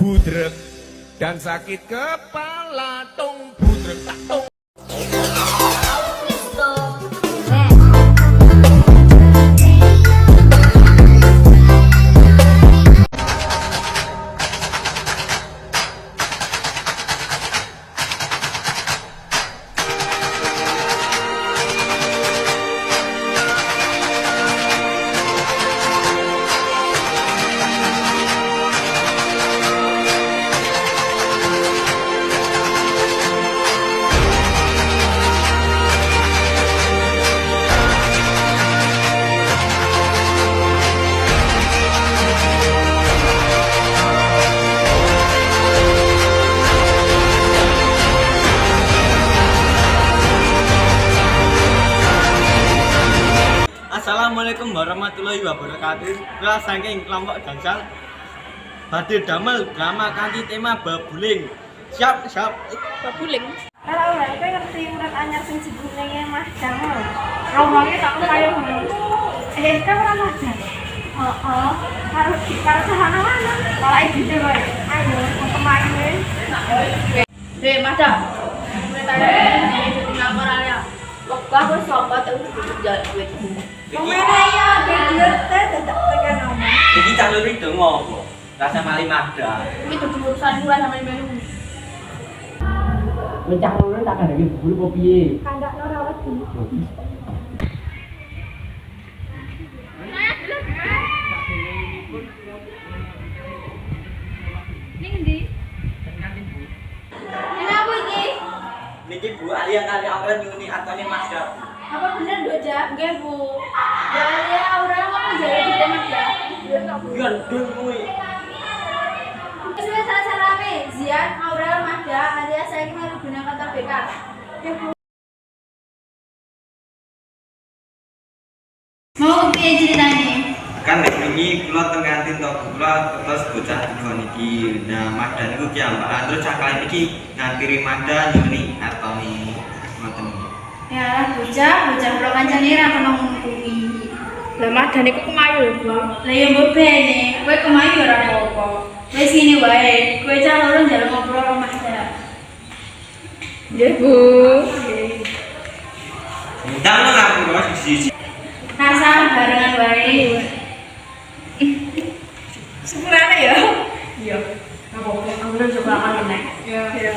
budrek dan sakit kepala tung budrek tak tung. Assalamualaikum warahmatullahi wabarakatuh. Kula saking kelompok gangsal badhe damel drama kanthi tema babuling. Siap. Babuling. Kalau kowe ngerti urip anyar sing jenenge Mas Damel. Rombonge tak kaya ngono. Kan ora madan. Heeh. Karo sahana mana? Malah ide kowe. Ayo kemarin. Mas Dam. Kowe tak iki ngapor aja. Wektu aku sapa tau jalan duit. Ngene ya, duit teh dadak tekan omah. Iki cah luri do ngopo? Rasa mali mada. Iki dudu urusan kula sama melu. Kowe cah luri tak kandhake bubur opo piye? Kandakno ora wedi. Ning ndi? Kenapa iki? Niki Bu Alia kali awal nyuni atone Mas Dam. Apa bener Doja? Nggih, Bu. Ya ora mau jalan duit Mas Dam. Yo ndung kuwi. Sudah salah rame, Zian, Aurel, Magda, alias saya ini guna kantor BK. Mau piye ceritanya? Kan nek wingi kula teng kantin to kula terus bocah digon iki. Nah, Magda niku ki ambakan terus cakal iki ngantiri Magda nyuni atone ngoten. Ya, bocah kula kancane ra kena ngono kuwi. Lah Magda niku kemayu lho, Bu. Lah ya mbok bene, kowe kemayu ora apa-apa. Wis ngene wae, kowe cah loro njaluk ngobrol karo Magda. Nggih, Bu. Ndang nang aku kok siji. Rasa barengan wae. Sepurane ya. Iya. Apa-apa, aku coba makan meneh. Iya.